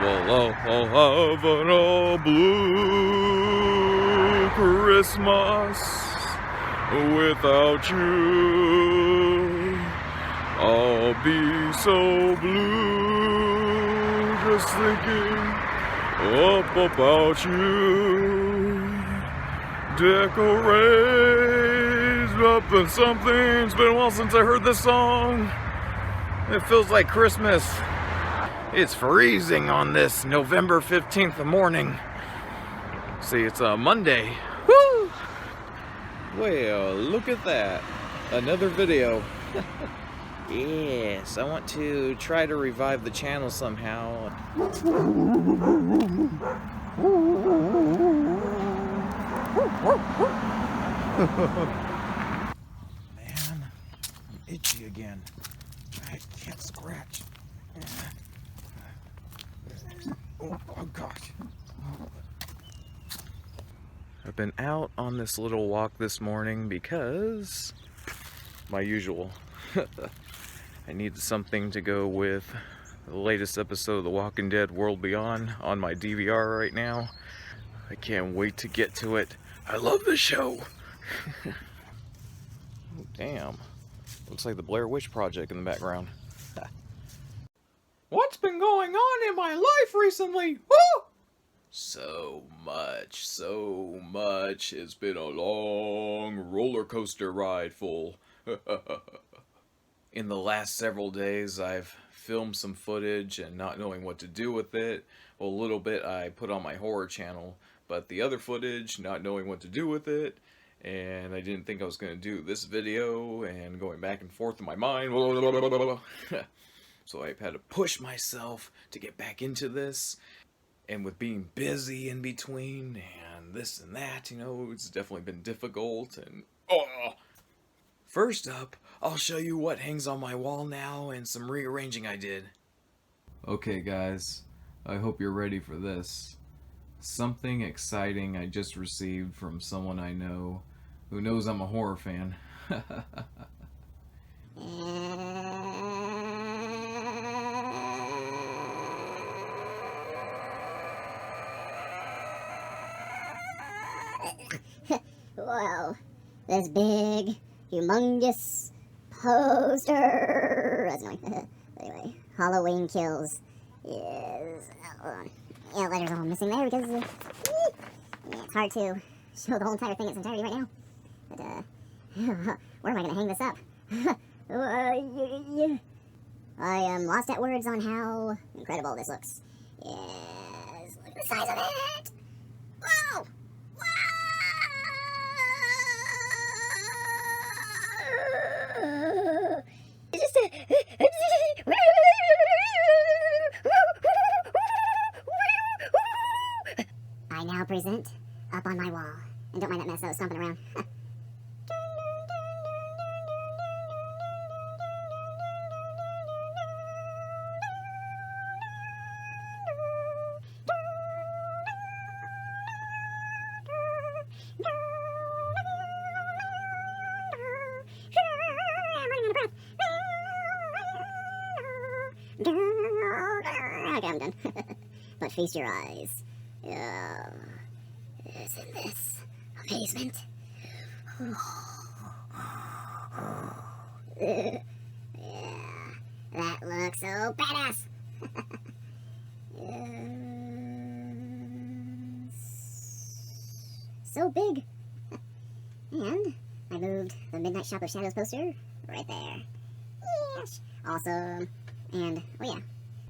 Well, I'll have an all blue Christmas without you. I'll be so blue just thinking up about you. Decorated up and something. It's been a while since I heard this song. It feels like Christmas. It's freezing on this November 15th morning. See, it's a Monday. Woo! Well, look at that. Another video. Yes, I want to try to revive the channel somehow. Man, I'm itchy again. I can't scratch. Oh gosh. I've been out on this little walk this morning because my usual. I need something to go with the latest episode of The Walking Dead World Beyond on my DVR right now. I can't wait to get to it. I love the show. Oh, damn. Looks like the Blair Witch Project in the background. What's been going on in my life recently? Woo! So much. It's been a long roller coaster ride full. In the last several days, I've filmed some footage and not knowing what to do with it. Well, a little bit I put on my horror channel, but the other footage, not knowing what to do with it, and I didn't think I was going to do this video, and going back and forth in my mind. So I've had to push myself to get back into this, and with being busy in between, and this and that, you know, it's definitely been difficult, and First up, I'll show you what hangs on my wall now and some rearranging I did. Okay guys, I hope you're ready for this. Something exciting I just received from someone I know who knows I'm a horror fan. Wow, this big, humongous poster. That's annoying. Anyway, Halloween Kills is. Yeah, letters are all missing there because yeah, it's hard to show the whole entire thing in its entirety right now. But where am I gonna hang this up? I am lost at words on how incredible this looks. Yes, look at the size of it. Wow! I now present up on my wall. And don't mind that mess that was stomping around. Okay, I'm done. But feast your eyes. Isn't this amazement? Yeah, that looks so badass. So big. And I moved the Midnight Shop of Shadows poster right there. Yes, awesome. And, oh yeah.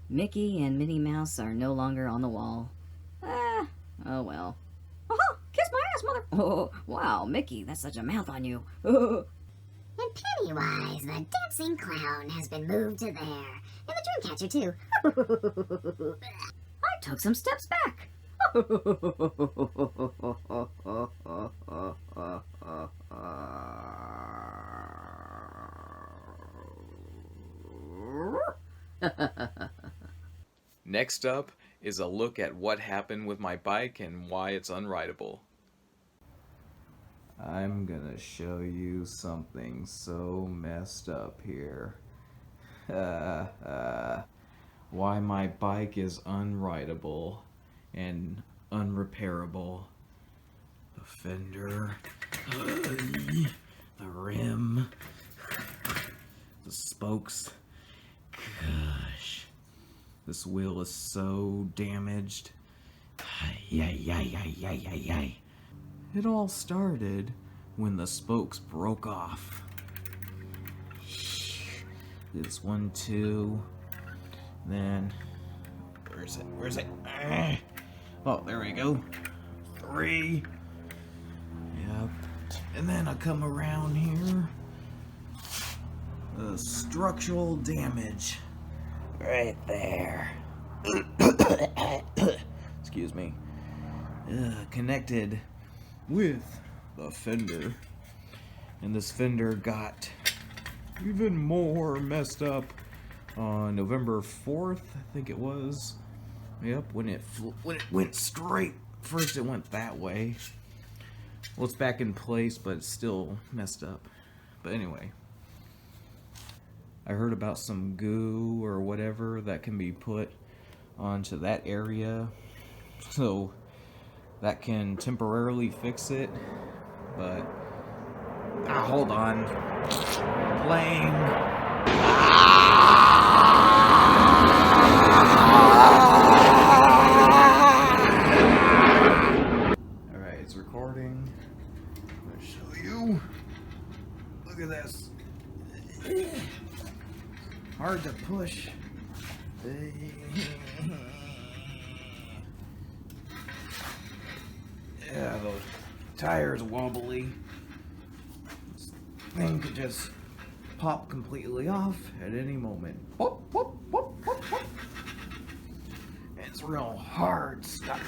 Mickey and Minnie Mouse are no longer on the wall. Oh well. Oh, kiss my ass, mother! Oh, wow, Mickey, that's such a mouth on you. And Pennywise, the dancing clown, has been moved to there. And the Dreamcatcher, too. I took some steps back. Next up is a look at what happened with my bike and why it's unrideable. I'm gonna show you something so messed up here. why my bike is unrideable and unrepairable. The fender, the rim, the spokes. Gosh, this wheel is so damaged. Yay. It all started when the spokes broke off. This 1, 2, then, where's it? Oh, there we go. 3. Yep. And then I come around here. The structural damage. Right there. Excuse me. Connected with the fender. And this fender got even more messed up on November 4th, I think it was. Yep, when it went straight. First it went that way. Well, it's back in place, but it's still messed up. But anyway, I heard about some goo or whatever that can be put onto that area, so that can temporarily fix it. But hold on, playing. Alright, it's recording. I'm gonna show you. Look at this. Hard to push. Yeah, those tires wobbly. This thing could just pop completely off at any moment. Whoop, whoop, whoop, whoop, whoop. It's real hard stuff.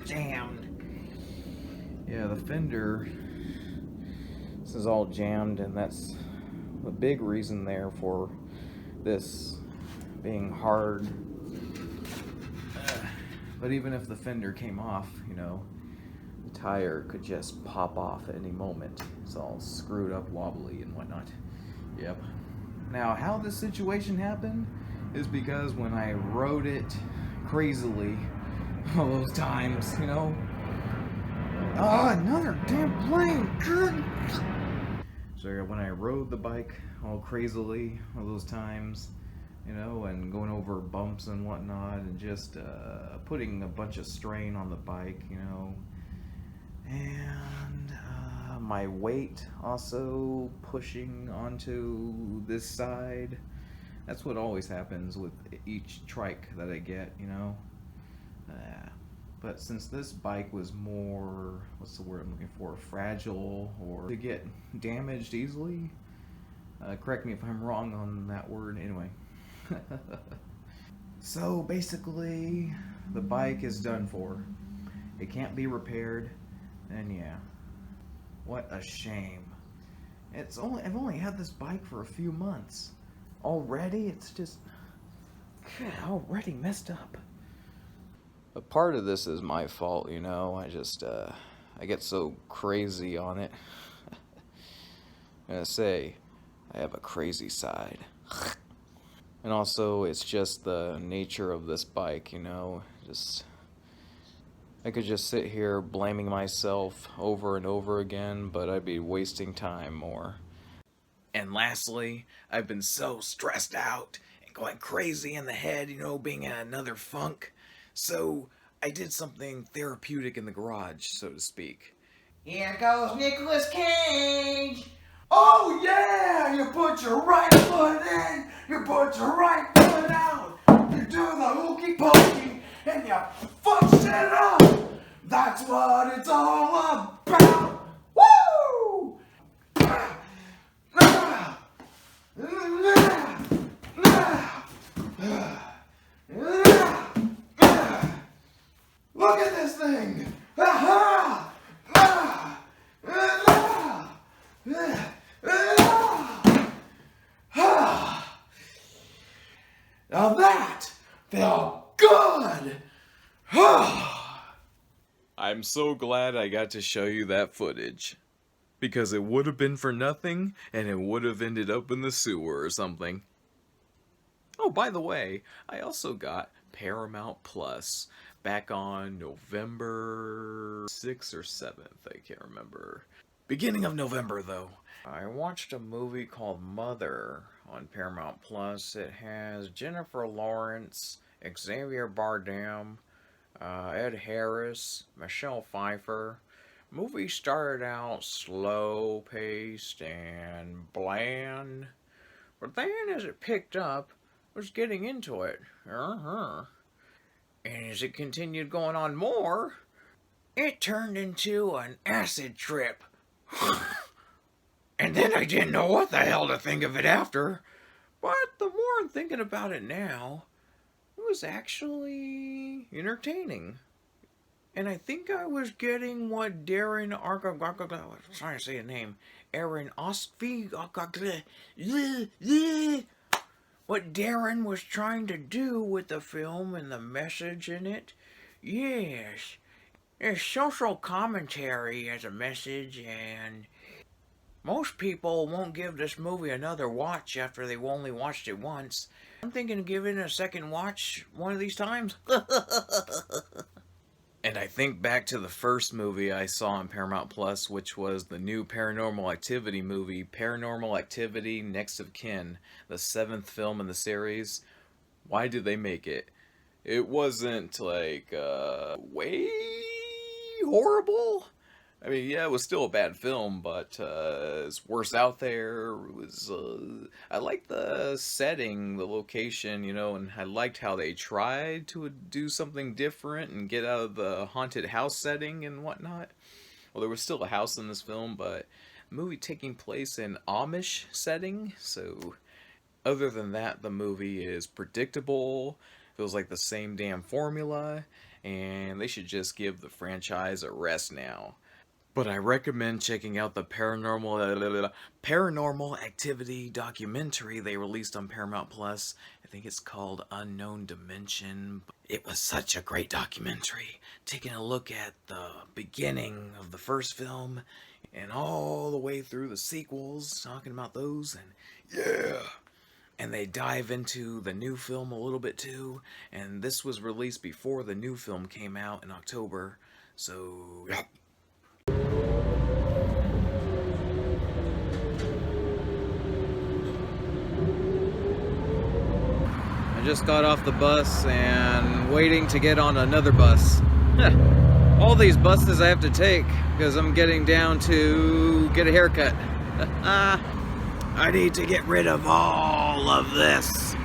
Jammed. Yeah, the fender, this is all jammed, and that's a big reason there for this being hard. But even if the fender came off, you know, the tire could just pop off at any moment. It's all screwed up, wobbly, and whatnot. Yep. Now, how this situation happened is because when I rode it crazily all those times, you know. Oh, another damn plane! So when I rode the bike all crazily all those times, you know, and going over bumps and whatnot, and just putting a bunch of strain on the bike, you know, and my weight also pushing onto this side. That's what always happens with each trike that I get, you know. But since this bike was more, what's the word I'm looking for, fragile, or to get damaged easily, correct me if I'm wrong on that word, anyway. So basically, the bike is done for. It can't be repaired, and yeah, what a shame. I've only had this bike for a few months. Already, it's just, already messed up. A part of this is my fault, you know. I get so crazy on it. I'm gonna say, I have a crazy side. And also, it's just the nature of this bike, you know. I could just sit here blaming myself over and over again, but I'd be wasting time more. And lastly, I've been so stressed out and going crazy in the head, you know, being in another funk. So I did something therapeutic in the garage, so to speak. Here goes Nicolas Cage. Oh yeah! You put your right foot in, you put your right foot out, you do the hokey pokey, and you fuck shit up. That's what it's all about. Woo! Look at this thing! Now that felt good! I'm so glad I got to show you that footage. Because it would have been for nothing, and it would have ended up in the sewer or something. Oh, by the way, I also got Paramount Plus back on November 6th or 7th. I can't remember. Beginning of November, though. I watched a movie called Mother on Paramount Plus. It has Jennifer Lawrence, Xavier Bardem, Ed Harris, Michelle Pfeiffer. Movie started out slow-paced and bland, but then as it picked up, I was getting into it. And as it continued going on more, it turned into an acid trip. And then I didn't know what the hell to think of it after. But the more I'm thinking about it now, it was actually entertaining. And I think I was getting what Darren I'm trying to say a name. Aaron Ostby. What Darren was trying to do with the film and the message in it. Yes. There's social commentary as a message, and most people won't give this movie another watch after they've only watched it once. I'm thinking of giving it a second watch one of these times. And I think back to the first movie I saw on Paramount Plus, which was the new Paranormal Activity movie, Paranormal Activity Next of Kin, the 7th film in the series. Why did they make it? It wasn't like, way horrible. I mean, yeah, it was still a bad film, but it's worse out there. It was, I liked the setting, the location, you know, and I liked how they tried to do something different and get out of the haunted house setting and whatnot. Well, there was still a house in this film, but the movie taking place in Amish setting, so other than that, the movie is predictable, feels like the same damn formula, and they should just give the franchise a rest now. But I recommend checking out the Paranormal Activity documentary they released on Paramount Plus. I think it's called Unknown Dimension. It was such a great documentary. Taking a look at the beginning of the first film and all the way through the sequels, talking about those, and yeah. And they dive into the new film a little bit too. And this was released before the new film came out in October. So, yeah. I just got off the bus and waiting to get on another bus. All these buses I have to take because I'm getting down to get a haircut. I need to get rid of all of this. Look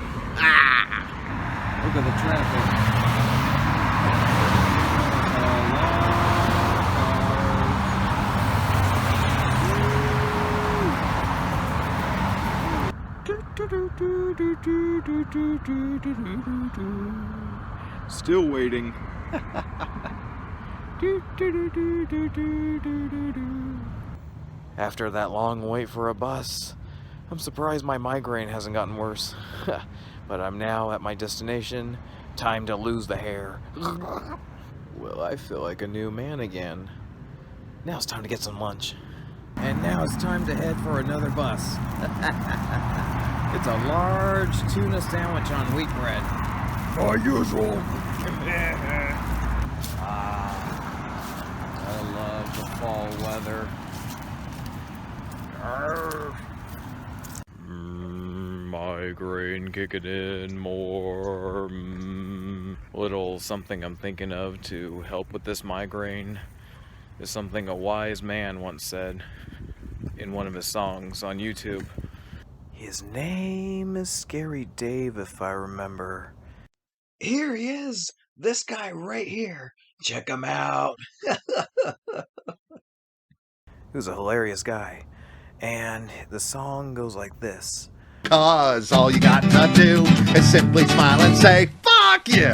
at the traffic. Still waiting. After that long wait for a bus, I'm surprised my migraine hasn't gotten worse. But I'm now at my destination. Time to lose the hair. Well, I feel like a new man again. Now it's time to get some lunch. And now it's time to head for another bus. It's a large tuna sandwich on wheat bread. For usual. I love the fall weather. Migraine kicking in more. Little something I'm thinking of to help with this migraine is something a wise man once said in one of his songs on YouTube. His name is Scary Dave, if I remember. Here he is! This guy right here! Check him out! He was a hilarious guy. And the song goes like this. 'Cause all you got to do is simply smile and say, fuck you!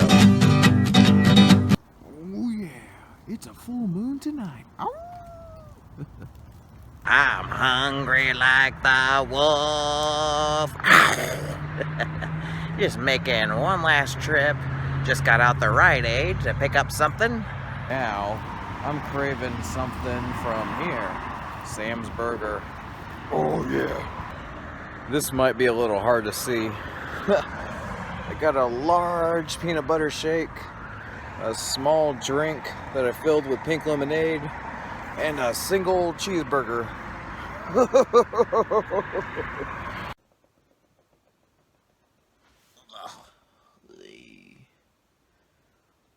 Oh yeah, it's a full moon tonight. I'm hungry like the wolf. Just making one last trip. Just got out the Rite Aid to pick up something. Now, I'm craving something from here. Sam's Burger. Oh yeah. This might be a little hard to see. got a large peanut butter shake, a small drink that I filled with pink lemonade, and a single cheeseburger.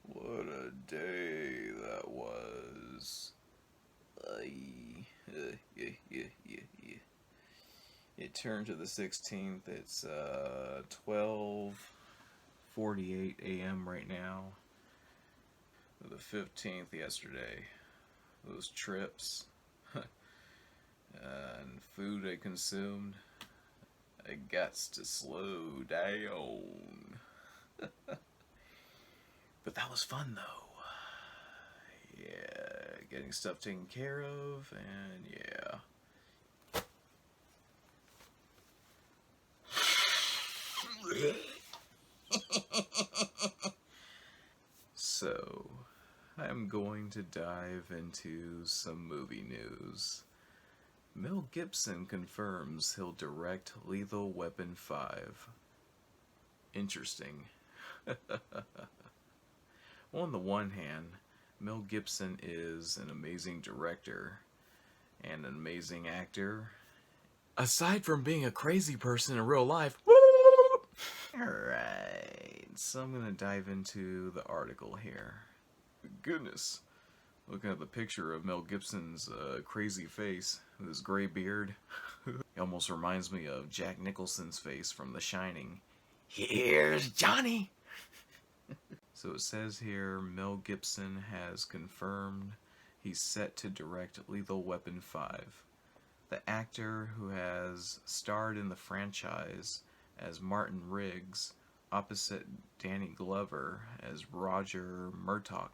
What a day that was. It turned to the 16th. It's 12:48 a.m. right now. The 15th yesterday. Those trips and food I consumed, I got to slow down. But that was fun though. Yeah, getting stuff taken care of, and yeah. So, I'm going to dive into some movie news. Mel Gibson confirms he'll direct Lethal Weapon 5. Interesting. On the one hand, Mel Gibson is an amazing director and an amazing actor. Aside from being a crazy person in real life. Alright, so I'm going to dive into the article here. Goodness, looking at the picture of Mel Gibson's crazy face with his gray beard. It almost reminds me of Jack Nicholson's face from The Shining. Here's Johnny! So it says here, Mel Gibson has confirmed he's set to direct Lethal Weapon 5. The actor who has starred in the franchise as Martin Riggs, opposite Danny Glover as Roger Murtaugh,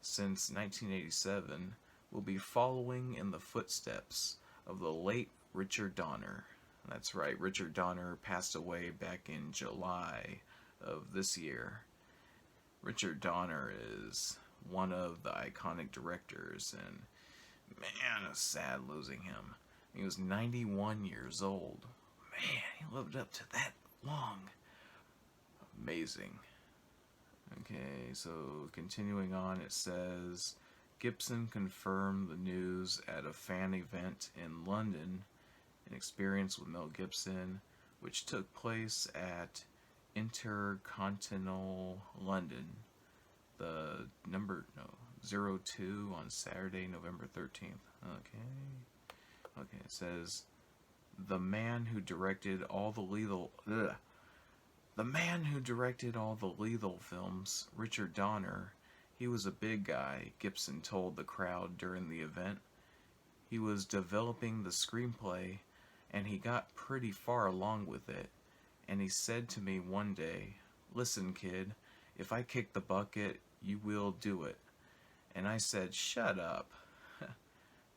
since 1987, will be following in the footsteps of the late Richard Donner. That's right, Richard Donner passed away back in July of this year. Richard Donner is one of the iconic directors, and man, it's sad losing him. He was 91 years old. Man, he lived up to that long. Amazing. Okay, so continuing on, it says, Gibson confirmed the news at a fan event in London, an experience with Mel Gibson, which took place at Intercontinental London, the number 02 on Saturday, November 13th. Okay, it says, the man who directed all the lethal films, Richard Donner, he was a big guy, Gibson told the crowd during the event. He was developing the screenplay, and he got pretty far along with it. And he said to me one day, listen kid, if I kick the bucket, you will do it. And I said, shut up.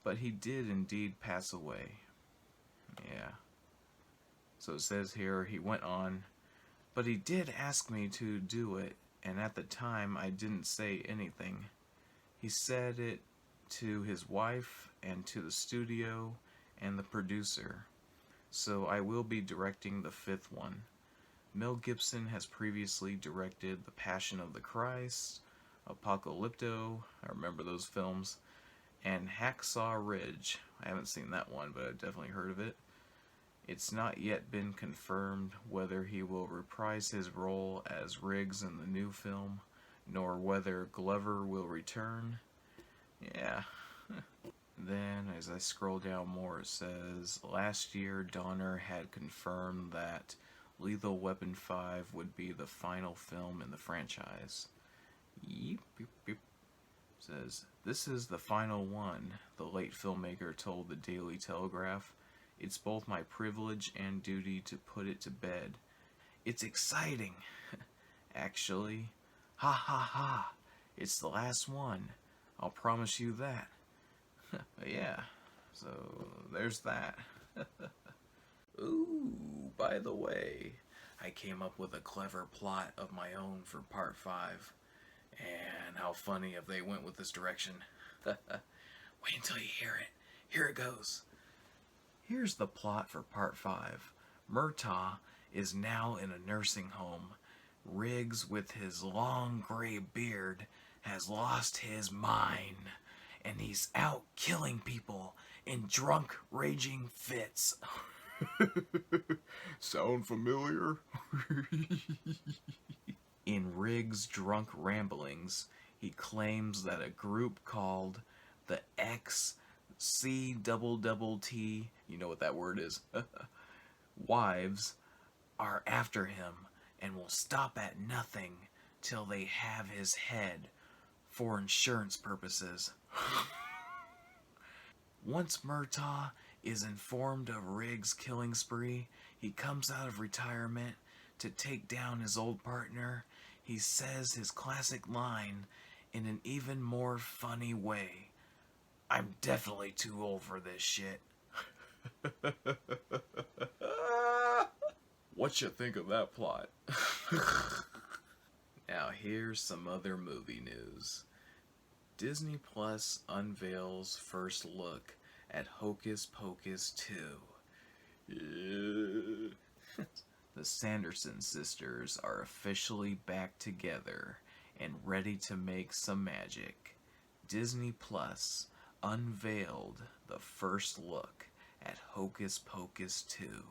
But he did indeed pass away. Yeah. So it says here, he went on, but he did ask me to do it, and at the time I didn't say anything. He said it to his wife and to the studio and the producer. So I will be directing the 5th one. Mel Gibson has previously directed The Passion of the Christ, Apocalypto, I remember those films, and Hacksaw Ridge. I haven't seen that one, but I've definitely heard of it. It's not yet been confirmed whether he will reprise his role as Riggs in the new film, nor whether Glover will return. Yeah. Then, as I scroll down more, it says, last year Donner had confirmed that Lethal Weapon 5 would be the final film in the franchise. Yep. Says, this is the final one, the late filmmaker told the Daily Telegraph. It's both my privilege and duty to put it to bed. It's exciting. Actually. Ha ha ha. It's the last one. I'll promise you that. Yeah, so there's that. Ooh, by the way, I came up with a clever plot of my own for part 5. And how funny if they went with this direction. Wait until you hear it. Here it goes. Here's the plot for part 5. Murtaugh is now in a nursing home. Riggs, with his long gray beard, has lost his mind, and he's out killing people in drunk, raging fits. Sound familiar? In Riggs' drunk ramblings, he claims that a group called the XCTTT, you know what that word is, wives, are after him and will stop at nothing till they have his head for insurance purposes. Once Murtaugh is informed of Riggs' killing spree, he comes out of retirement to take down his old partner. He says his classic line in an even more funny way. I'm definitely too old for this shit. What you think of that plot? Now here's some other movie news. Disney Plus unveils first look at Hocus Pocus 2. Yeah. The Sanderson sisters are officially back together and ready to make some magic. Disney Plus unveiled the first look at Hocus Pocus 2,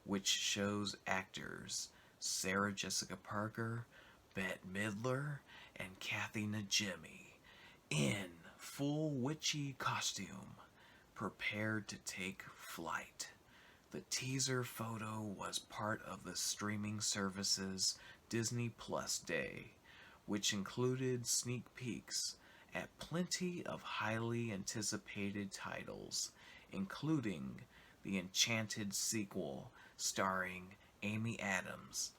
which shows actors Sarah Jessica Parker, Bette Midler, and Kathy Najimy in full witchy costume, prepared to take flight. The teaser photo was part of the streaming service's Disney Plus Day, which included sneak peeks at plenty of highly anticipated titles, including the Enchanted sequel starring Amy Adams,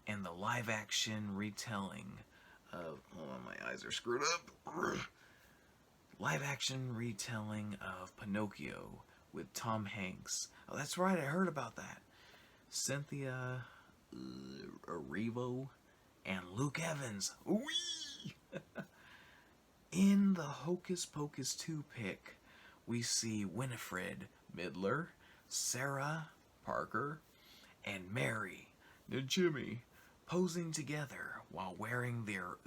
and the live-action retelling of... Hold on, my eyes are screwed up. Live-action retelling of Pinocchio with Tom Hanks. Oh, that's right, I heard about that. Cynthia Erivo and Luke Evans. Whee! In the Hocus Pocus 2 pic, we see Winifred Midler, Sarah Parker, and Mary Najimy posing together while wearing their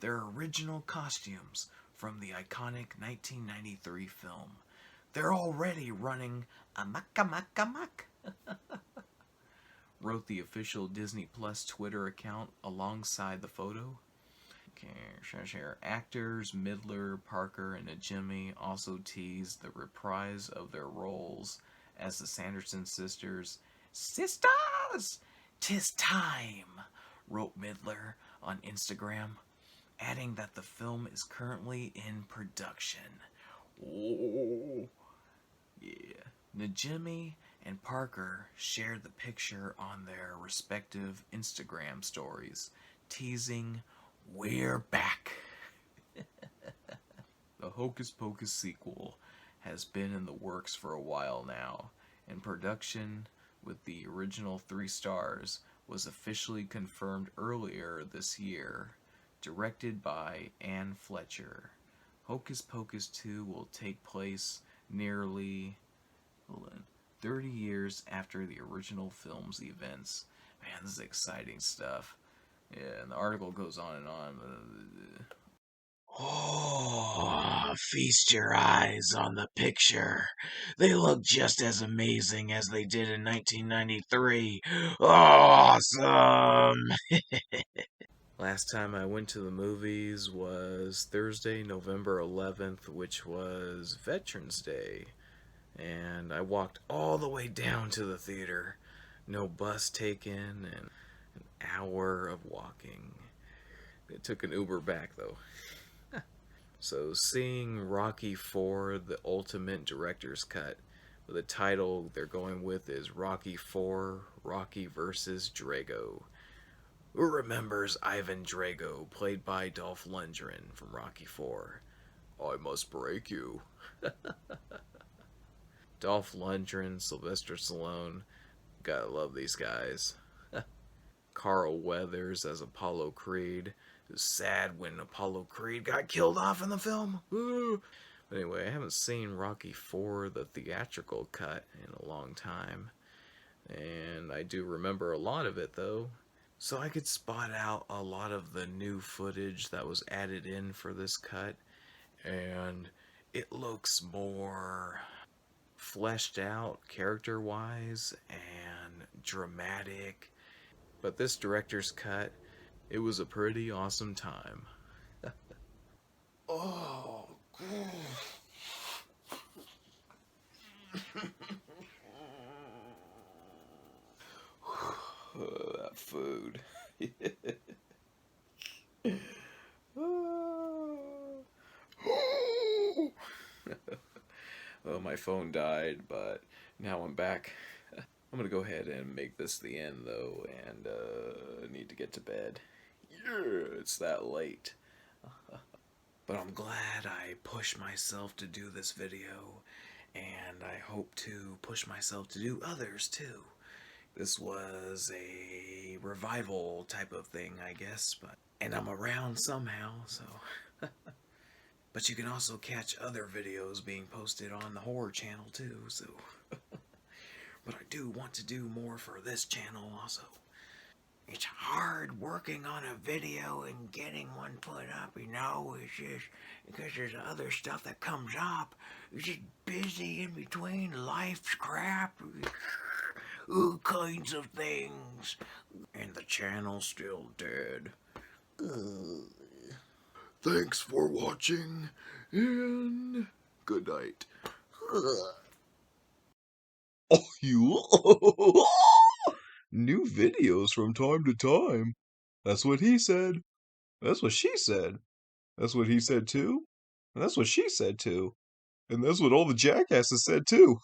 original costumes from the iconic 1993 film. They're already running amok, amok, amok, wrote the official Disney Plus Twitter account alongside the photo. Okay, share. Actors Midler, Parker, and Najimy also teased the reprise of their roles as the Sanderson sisters. Sisters! 'Tis time, wrote Midler on Instagram, adding that the film is currently in production. Oh, yeah. Najimy and Parker shared the picture on their respective Instagram stories, teasing, "We're back." The Hocus Pocus sequel has been in the works for a while now, and production with the original 3 stars was officially confirmed earlier this year, directed by Anne Fletcher. Hocus Pocus 2 will take place nearly 30 years after the original film's events. Man, this is exciting stuff. Yeah, and the article goes on and on. Oh, feast your eyes on the picture. They look just as amazing as they did in 1993. Awesome! Last time I went to the movies was Thursday, November 11th, which was Veterans Day. And I walked all the way down to the theater. No bus taken, and an hour of walking. It took an Uber back, though. So seeing Rocky IV, the ultimate director's cut, the title they're going with is Rocky IV, Rocky vs. Drago. Who remembers Ivan Drago, played by Dolph Lundgren from Rocky IV? I must break you. Dolph Lundgren, Sylvester Stallone, gotta love these guys. Carl Weathers as Apollo Creed. It was sad when Apollo Creed got killed off in the film. But anyway, I haven't seen Rocky IV, the theatrical cut, in a long time. And I do remember a lot of it, though. So I could spot out a lot of the new footage that was added in for this cut, and it looks more fleshed out character-wise and dramatic. But this director's cut, it was a pretty awesome time. Oh, that food. Oh, my phone died, but now I'm back. I'm gonna go ahead and make this the end, though, and I need to get to bed. Yeah, it's that late. But I'm glad I pushed myself to do this video, and I hope to push myself to do others, too. This was a revival type of thing, I guess, and I'm around somehow, so... But you can also catch other videos being posted on the horror channel too, so... But I do want to do more for this channel also. It's hard working on a video and getting one put up, you know? It's just because there's other stuff that comes up. You're just busy in between life's crap. All kinds of things. And the channel's still dead. Thanks for watching, and good night. Oh, you? New videos from time to time. That's what he said. That's what she said. That's what he said too. And that's what she said too. And that's what all the jackasses said too.